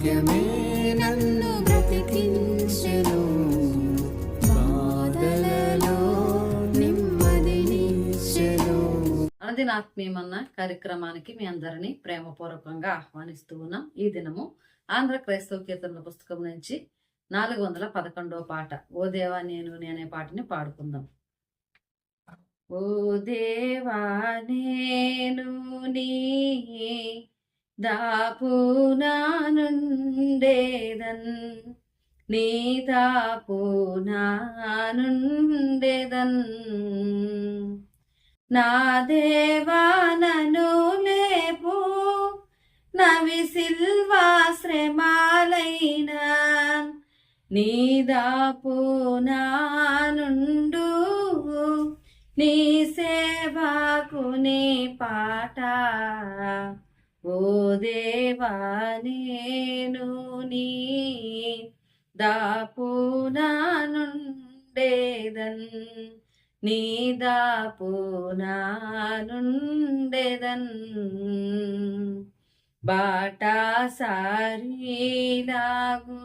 వాక్యమే నన్ను బ్రతికించెను, బాధలలో నెమ్మదినిచ్చెను. అనుదిన ఆత్మీయమన్న కార్యక్రమానికి మీ అందరినీ ప్రేమపూర్వకంగా ఆహ్వానిస్తూ ఉన్నాం. ఈ దినము ఆంధ్ర క్రైస్తవ కీర్తనల పుస్తకం నుంచి 411వ పాట ఓ దేవా నేను అనే పాటని పాడుకుందాం. ఓ దేవా నేను నీ దాపునా నుండేదన్, నీ దాపునా నుండేదన్. నా దేవా నన్ను లేపు, నవి సిల్వా శ్రమాలైనా, నీ దాపునా నుండు, నీ సేవకు నీ పాట. ఓ దేవా నేను నీ దాపునా నుండేదన్, నీ దాపునా నుండేదన్. బాటా సారీలాగు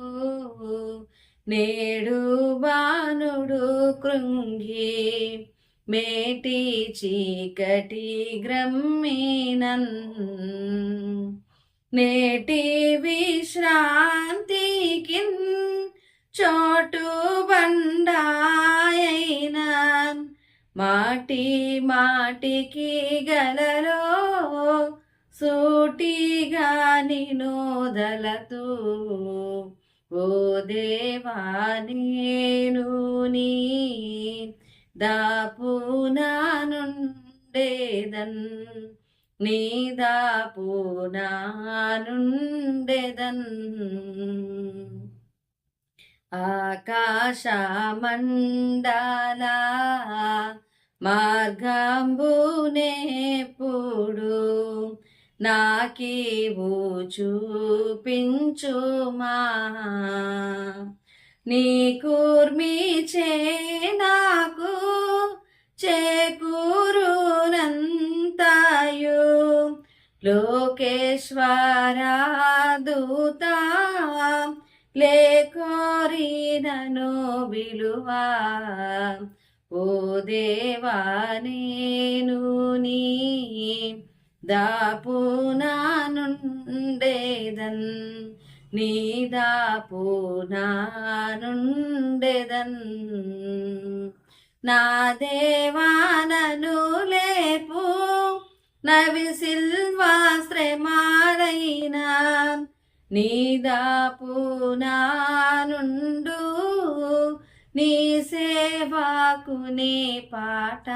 నేడు బానుడు కృంగి, మేటి చీకటి గ్రమ్మినన్. నేటి విశ్రాంతికి చోటు బండాయైనా, మాటి మాటికి గలలో సూటిగా నినోదలతూ. ఓ దేవా నేను నీ దాపునా నుండేదన్, నీ దాపునా నుండేదన్. ఆకాశమండల మార్గంబునెప్పుడు నాకీవు చూపించుమా. నీ కూర్మి చే నాకు చేకూరునంతయు, లోకేశ్వర దూత లేకోరినను విలువా. ఓ దేవా నేను నీ దాపునా నుండేదన్, నీ దాపునా నుండేదన్. నా దేవా నన్ను లేపు, నవి సిల్వా శ్రమాలైనా, నీ దాపునా నుండు, నీ సేవకు నీ పాట.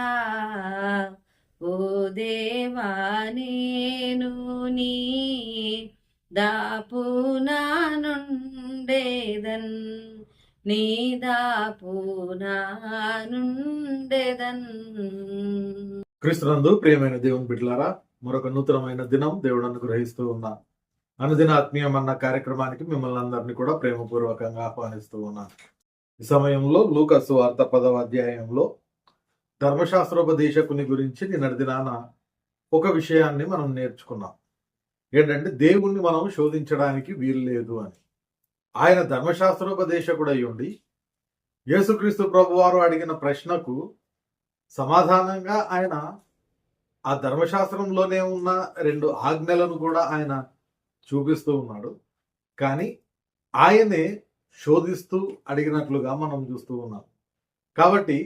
ఓ దేవా నేను నీ దాపునా నుండేదన్, నీ దాపునా నుండేదన్. క్రీస్తునందు ప్రియమైన దేవుని బిడ్డలారా, మరొక నూతనమైన దినం దేవుడు అనుగ్రహిస్తూ ఉన్నా అనుదిన ఆత్మీయమన్న కార్యక్రమానికి మిమ్మల్ని అందరినీ కూడా ప్రేమపూర్వకంగా ఆహ్వానిస్తూ ఉన్నాను. ఈ సమయంలో లూకా సువార్త 10వ అధ్యాయంలో ధర్మశాస్త్రోపదేశకుని గురించి నిన్నటి దినాన ఒక విషయాన్ని మనం నేర్చుకున్నాం. ఏంటంటే దేవుణ్ణి మనం శోధించడానికి వీలు లేదు అని. ఆయన ధర్మశాస్త్రోపదేశకుడు అయ్యుండి యేసుక్రీస్తు ప్రభువారు అడిగిన ప్రశ్నకు సమాధానంగా ఆయన ఆ ధర్మశాస్త్రంలోనే ఉన్న 2 ఆజ్ఞలను కూడా ఆయన చూపిస్తూ ఉన్నాడు. కానీ ఆయనే శోధిస్తూ అడిగినట్లుగా మనం చూస్తూ ఉన్నాం. కాబట్టి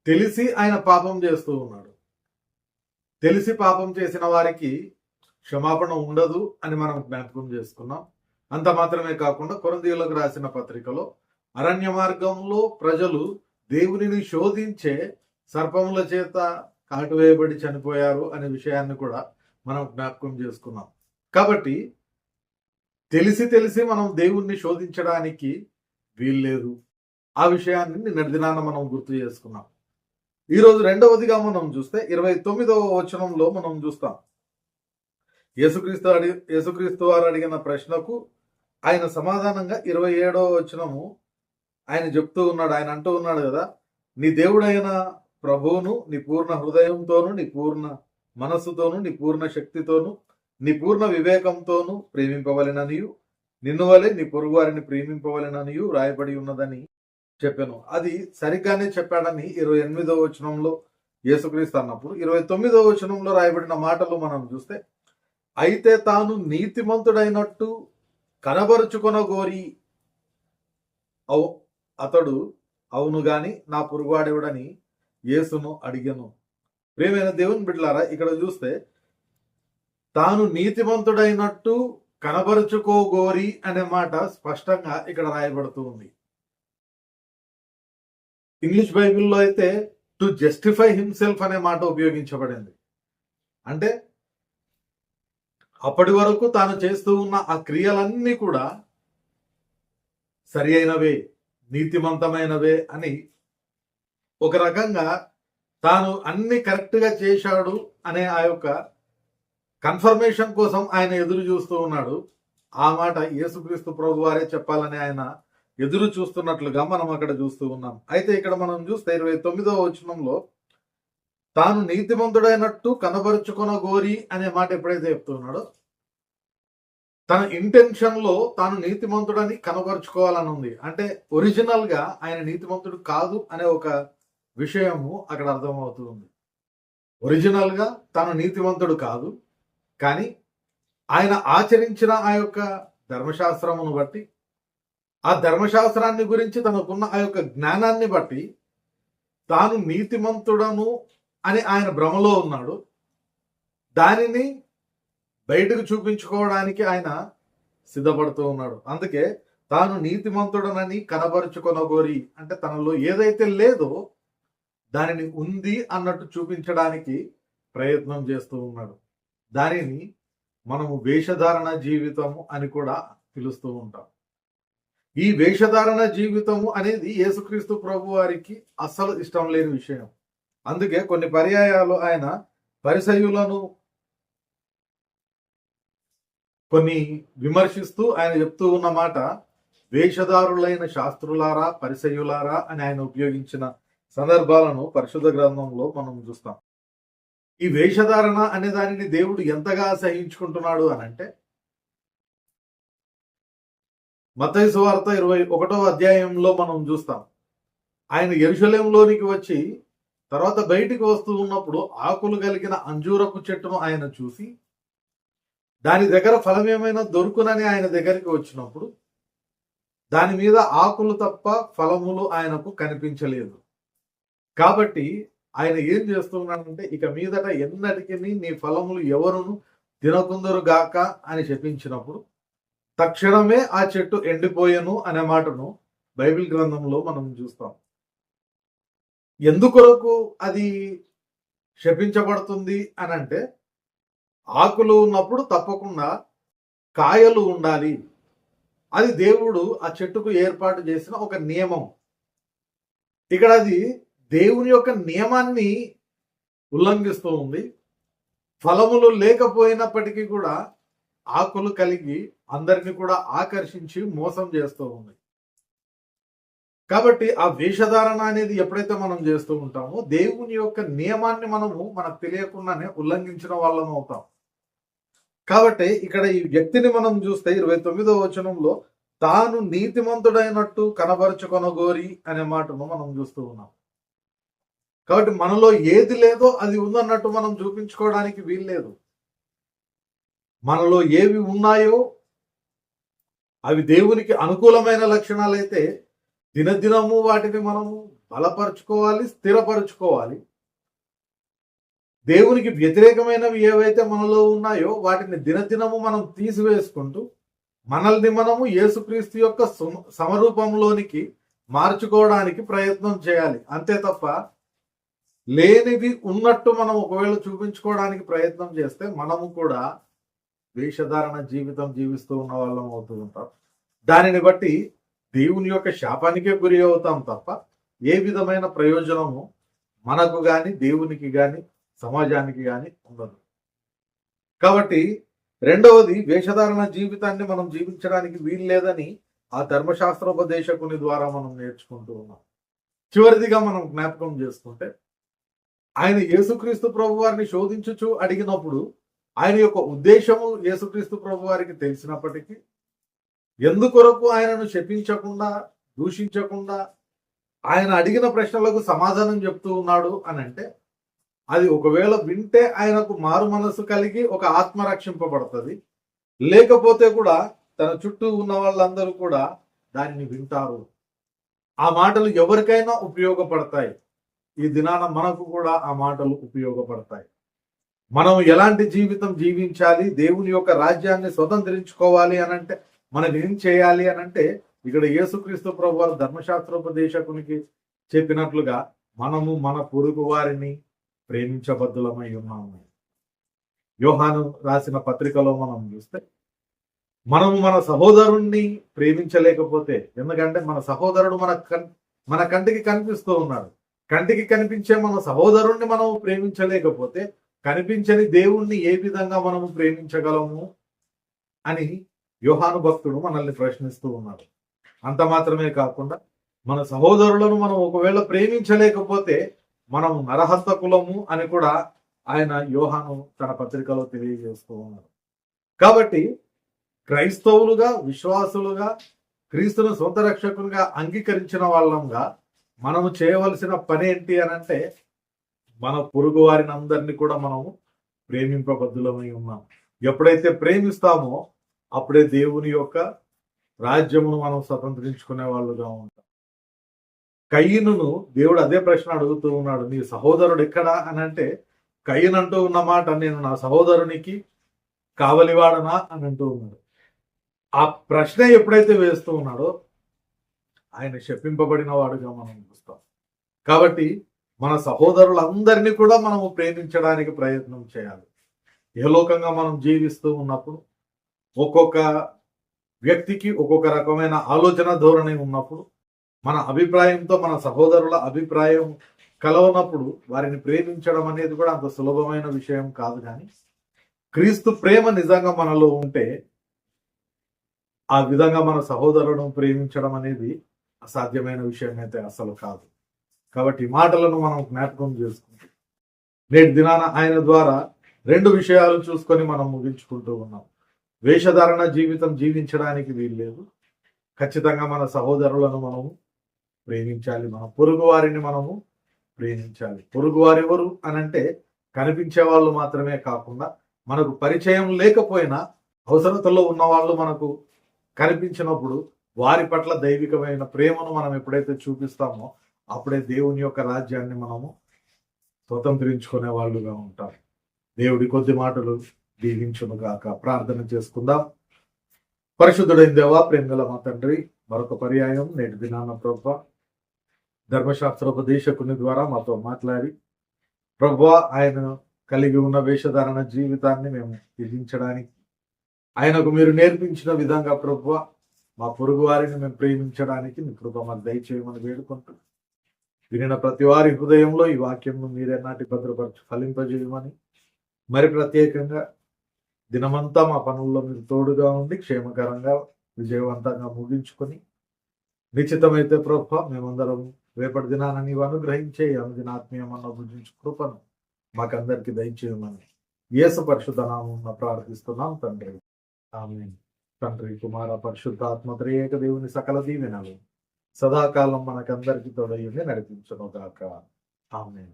తెలిసి ఆయన పాపం చేస్తూ ఉన్నాడు. తెలిసి పాపం చేసిన వారికి క్షమాపణ ఉండదు అని మనం జ్ఞాపకం చేసుకున్నాం. అంత మాత్రమే కాకుండా కొరింథీయులకు రాసిన పత్రికలో అరణ్య మార్గంలో ప్రజలు దేవునిని శోధించే సర్పముల చేత కాటువేయబడి చనిపోయారు అనే విషయాన్ని కూడా మనం జ్ఞాపకం చేసుకున్నాం. కాబట్టి తెలిసి మనం దేవుణ్ణి శోధించడానికి వీల్లేదు. ఆ విషయాన్ని నిన్నటి దినాన మనం గుర్తు చేసుకున్నాం. ఈరోజు రెండవదిగా మనం చూస్తే 29వ వచనంలో మనం చూస్తాం. యేసుక్రీస్తు వారు అడిగిన ప్రశ్నకు ఆయన సమాధానంగా 27వ వచనము ఆయన చెప్తూ ఉన్నాడు. ఆయన అంటూ ఉన్నాడు కదా, నీ దేవుడైన ప్రభువును నీ పూర్ణ హృదయంతోను, నీ పూర్ణ మనస్సుతోను, నీ పూర్ణ శక్తితోను, నీ పూర్ణ వివేకంతోను ప్రేమింపవలెననియు, నిన్ను వలె నీ పొరుగు వారిని ప్రేమింపవలెననియు రాయబడి ఉన్నదని చెప్పాను. అది సరిగ్గానే చెప్పాడని 28వ వచనంలో యేసుక్రీస్తు అన్నప్పుడు 29వ వచనంలో రాయబడిన మాటలు మనం చూస్తే, అయితే తాను నీతిమంతుడైనట్టు కనబరుచుకొనగోరి అతడు అవును గాని నా పొరుగువాడెవడని యేసును అడిగెను. ప్రియమైన దేవుని బిడ్డలారా, ఇక్కడ చూస్తే తాను నీతిమంతుడైనట్టు కనబరుచుకోగోరి అనే మాట స్పష్టంగా ఇక్కడ రాయబడుతూ ఉంది. ఇంగ్లీష్ బైబిల్లో అయితే టు జస్టిఫై హిమ్సెల్ఫ్ అనే మాట ఉపయోగించబడింది. అంటే అప్పటి వరకు తాను చేస్తూ ఉన్న ఆ క్రియలన్నీ కూడా సరి అయినవే, నీతిమంతమైనవే అని ఒక రకంగా తాను అన్ని కరెక్ట్గా చేశాడు అనే ఆ యొక్క కన్ఫర్మేషన్ కోసం ఆయన ఎదురు చూస్తూ ఉన్నాడు. ఆ మాట యేసుక్రీస్తు ప్రభు వారే చెప్పాలని ఆయన ఎదురు చూస్తున్నట్లుగా మనం అక్కడ చూస్తూ ఉన్నాం. అయితే ఇక్కడ మనం చూస్తే 29వ వచనంలో తాను నీతిమంతుడైనట్టు కనబరుచుకొనగోరి అనే మాట ఎప్పుడైతే చెప్తున్నాడో, తన ఇంటెన్షన్ లో తాను నీతిమంతుడని కనబరుచుకోవాలని ఉంది. అంటే ఒరిజినల్ గా ఆయన నీతిమంతుడు కాదు అనే ఒక విషయము అక్కడ అర్థమవుతూ ఉంది. ఒరిజినల్ గా తాను నీతిమంతుడు కాదు, కానీ ఆయన ఆచరించిన ఆ యొక్క ధర్మశాస్త్రమును బట్టి, ఆ ధర్మశాస్త్రాన్ని గురించి తనకున్న ఆ యొక్క జ్ఞానాన్ని బట్టి తాను నీతిమంతుడను అని ఆయన భ్రమలో ఉన్నాడు. దానిని బయటకు చూపించుకోవడానికి ఆయన సిద్ధపడుతూ ఉన్నాడు. అందుకే తాను నీతిమంతుడనని కనబరుచుకొనగోరి, అంటే తనలో ఏదైతే లేదో దానిని ఉంది అన్నట్టు చూపించడానికి ప్రయత్నం చేస్తూ ఉన్నాడు. దానిని మనము వేషధారణ జీవితము అని కూడా పిలుస్తూ ఉంటాం. ఈ వేషధారణ జీవితము అనేది యేసుక్రీస్తు ప్రభు వారికి అస్సలు ఇష్టం లేని విషయం. అందుకే కొన్ని పర్యాయాలు ఆయన పరిసయ్యులను కొన్ని విమర్శిస్తూ ఆయన చెప్తూ ఉన్న మాట, వేషధారులైన శాస్త్రులారా, పరిసయ్యులారా అని ఆయన ఉపయోగించిన సందర్భాలను పరిశుద్ధ గ్రంథంలో మనం చూస్తాం. ఈ వేషధారణ అనే దానిని దేవుడు ఎంతగా అసహించుకుంటున్నాడు అని అంటే, మత్తయి సువార్త 21వ అధ్యాయంలో మనం చూస్తాం. ఆయన యెరూషలేములోనికి వచ్చి తర్వాత బయటికి వస్తూ ఉన్నప్పుడు ఆకులు కలిగిన అంజూరపు చెట్టును ఆయన చూసి దాని దగ్గర ఫలం ఏమైనా దొరుకునని ఆయన దగ్గరికి వచ్చినప్పుడు దాని మీద ఆకులు తప్ప ఫలములు ఆయనకు కనిపించలేదు. కాబట్టి ఆయన ఏం చేస్తున్నాడంటే, ఇక మీదట ఎన్నటికి నీ ఫలములు ఎవరును తినకుందరు గాక అని చెప్పించినప్పుడు తక్షణమే ఆ చెట్టు ఎండిపోయెను అనే మాటను బైబిల్ గ్రంథంలో మనం చూస్తాం. ఎందుకొరకు అది శపించబడుతుంది అని అంటే, ఆకులు ఉన్నప్పుడు తప్పకుండా కాయలు ఉండాలి. అది దేవుడు ఆ చెట్టుకు ఏర్పాటు చేసిన ఒక నియమం. ఇక్కడ అది దేవుని యొక్క నియమాన్ని ఉల్లంఘిస్తూ ఉంది. ఫలములు లేకపోయినప్పటికీ కూడా ఆకులు కలిగి అందరినీ కూడా ఆకర్షించి మోసం చేస్తూ ఉంది. కాబట్టి ఆ వేషధారణ అనేది ఎప్పుడైతే మనం చేస్తూ ఉంటామో దేవుని యొక్క నియమాన్ని మనకు తెలియకుండానే ఉల్లంఘించిన వాళ్ళం అవుతాం. కాబట్టి ఇక్కడ ఈ వ్యక్తిని మనం చూస్తే 29వ వచనంలో తాను నీతిమంతుడైనట్టు కనబరుచుకొనగోరి అనే మాటను మనం చూస్తూ ఉన్నాం. కాబట్టి మనలో ఏది లేదో అది ఉందన్నట్టు మనం చూపించుకోవడానికి వీల్లేదు. మనలో ఏవి ఉన్నాయో అవి దేవునికి అనుకూలమైన లక్షణాలైతే దినదినము వాటిని మనము బలపరుచుకోవాలి, స్థిరపరుచుకోవాలి. దేవునికి వ్యతిరేకమైనవి ఏవైతే మనలో ఉన్నాయో వాటిని దినదినము మనం తీసివేసుకుంటూ మనల్ని మనము యేసుక్రీస్తు యొక్క సమరూపంలోనికి మార్చుకోవడానికి ప్రయత్నం చేయాలి. అంతే తప్ప లేనివి ఉన్నట్టు మనం ఒకవేళ చూపించుకోవడానికి ప్రయత్నం చేస్తే మనము కూడా వేషధారణ జీవితం జీవిస్తూ ఉన్న వాళ్ళం అవుతూ ఉంటాం. దానిని బట్టి దేవుని యొక్క శాపానికే గురి అవుతాం తప్ప ఏ విధమైన ప్రయోజనము మనకు గాని దేవునికి గాని సమాజానికి గాని ఉండదు. కాబట్టి రెండవది, వేషధారణ జీవితాన్ని మనం జీవించడానికి వీలు లేదని ఆ ధర్మశాస్త్రోపదేశకుని ద్వారా మనం నేర్చుకుంటూ ఉన్నాం. చివరిదిగా మనం జ్ఞాపకం చేసుకుంటే, ఆయన యేసుక్రీస్తు ప్రభు వారిని శోధించుచు అడిగినప్పుడు ఆయన యొక్క ఉద్దేశము యేసుక్రీస్తు ప్రభు వారికి తెలిసినప్పటికీ ఎందుకొరకు ఆయనను శపించకుండా, దూషించకుండా ఆయన అడిగిన ప్రశ్నలకు సమాధానం చెప్తూ ఉన్నాడు అని అంటే, అది ఒకవేళ వింటే ఆయనకు మారు మనసు కలిగి ఒక ఆత్మ రక్షింపబడుతుంది, లేకపోతే కూడా తన చుట్టూ ఉన్న వాళ్ళందరూ కూడా దానిని వింటారు. ఆ మాటలు ఎవరికైనా ఉపయోగపడతాయి. ఈ దినాన మనకు కూడా ఆ మాటలు ఉపయోగపడతాయి. మనం ఎలాంటి జీవితం జీవించాలి, దేవుని యొక్క రాజ్యాన్ని స్వతంత్రించుకోవాలి అనంటే మనం ఏం చేయాలి అనంటే, ఇక్కడ యేసుక్రీస్తు ప్రభువారు ధర్మశాస్త్రోపదేశకునికి చెప్పినట్లుగా మనము మన పొరుగు వారిని ప్రేమించబద్దులమై ఉన్నాము. యోహాను రాసిన పత్రికలో మనం చూస్తే, మనము మన సహోదరుణ్ణి ప్రేమించలేకపోతే, ఎందుకంటే మన సహోదరుడు మన కంటికి కనిపిస్తూ ఉన్నాడు, కంటికి కనిపించే మన సహోదరుణ్ణి మనము ప్రేమించలేకపోతే కనిపించని దేవుణ్ణి ఏ విధంగా మనము ప్రేమించగలము అని యోహాను భక్తుడు మనల్ని ప్రశ్నిస్తూ ఉన్నాడు. అంత మాత్రమే కాకుండా మన సహోదరులను మనం ఒకవేళ ప్రేమించలేకపోతే మనము నరహంతకులము అని కూడా ఆయన యోహాను తన పత్రికలో తెలియజేస్తూ ఉన్నారు. కాబట్టి క్రైస్తవులుగా, విశ్వాసులుగా, క్రీస్తును సొంత రక్షకునిగా అంగీకరించిన వాళ్ళంగా మనము చేయవలసిన పని ఏంటి అనంటే, మన పొరుగు వారిని అందరినీ కూడా మనము ప్రేమింపబద్దులమై ఉన్నాం. ఎప్పుడైతే ప్రేమిస్తామో అప్పుడే దేవుని యొక్క రాజ్యమును మనం స్వతంత్రించుకునే వాళ్ళుగా ఉంటాం. కయ్యనును దేవుడు అదే ప్రశ్న అడుగుతూ ఉన్నాడు, నీ సహోదరుడు ఎక్కడా అని అంటే, కయ్యను అంటూ ఉన్న మాట, నేను నా సహోదరునికి కావలివాడనా అని అంటూ ఉన్నాడు. ఆ ప్రశ్న ఎప్పుడైతే వేస్తూ ఉన్నాడో ఆయన శపింపబడిన వాడుగా మనం చూస్తాం. కాబట్టి మన సహోదరులందరినీ కూడా మనము ప్రేమించడానికి ప్రయత్నం చేయాలి. యహలోకంగా మనం జీవిస్తూ ఉన్నప్పుడు ఒక్కొక్క వ్యక్తికి ఒక్కొక్క రకమైన ఆలోచన ధోరణి ఉన్నప్పుడు, మన అభిప్రాయంతో మన సహోదరుల అభిప్రాయం కలవనప్పుడు వారిని ప్రేమించడం అనేది కూడా అంత సులభమైన విషయం కాదు. కానీ క్రీస్తు ప్రేమ నిజంగా మనలో ఉంటే ఆ విధంగా మన సహోదరులను ప్రేమించడం అనేది అసాధ్యమైన విషయం అయితే అసలు కాదు. కాబట్టి ఈ మాటలను మనం జ్ఞాపకం చేసుకుంటాం. నేటి దినాన ఆయన ద్వారా 2 విషయాలు చూసుకొని మనం ముగించుకుంటూ ఉన్నాం. వేషధారణ జీవితం జీవించడానికి వీల్లేదు. ఖచ్చితంగా మన సహోదరులను మనము ప్రేమించాలి, మన పొరుగు వారిని మనము ప్రేమించాలి. పొరుగు వారు ఎవరు అనంటే, కనిపించే వాళ్ళు మాత్రమే కాకుండా మనకు పరిచయం లేకపోయినా అవసరతలో ఉన్న వాళ్ళు మనకు కనిపించినప్పుడు వారి పట్ల దైవికమైన ప్రేమను మనం ఎప్పుడైతే చూపిస్తామో అప్పుడే దేవుని యొక్క రాజ్యాన్ని మనము స్వతంత్రించుకునే వాళ్ళుగా ఉంటాం. దేవుడి కొద్ది మాటలు దీవించును గాక. ప్రార్థన చేసుకుందాం. పరిశుద్ధుడైన దేవా, ప్రేమగల మా తండ్రి, మరొక పర్యాయం నేటి దినాన ప్రభువా ధర్మశాస్త్రోపదేశకుని ద్వారా మాతో మాట్లాడి, ప్రభువా ఆయన కలిగి ఉన్న వేషధారణ జీవితాన్ని మేము త్యజించడానికి, ఆయనకు మీరు నేర్పించిన విధంగా ప్రభువా మా పొరుగు వారిని మేము ప్రేమించడానికి మీ కృప మాకు దయచేయమని వేడుకుంటూ, వినిన ప్రతి వారి హృదయంలో ఈ వాక్యంను మీరే నాటి భద్రపరచు ఫలింపజేయమని, మరి ప్రత్యేకంగా దినమంతా మా పనుల్లో మీరు తోడుగా ఉండి క్షేమకరంగా విజయవంతంగా ముగించుకొని, నిశ్చితమైతే ప్రభువా మేమందరం రేపటి దినాన నీవు అనుగ్రహించే అనుదిన ఆత్మీయమన్న భుజించు కృపను మాకందరికి దయచేయమని యేసు పరిశుద్ధ నామమున ప్రార్థిస్తున్నాం తండ్రి. ఆమేన్. తండ్రి, కుమార, పరిశుద్ధాత్మ త్రియేక దేవుని సకల దీవెనలు సదాకాలం మనకందరికి తోడయ్యుండి నడిపించును గాక. ఆమేన్.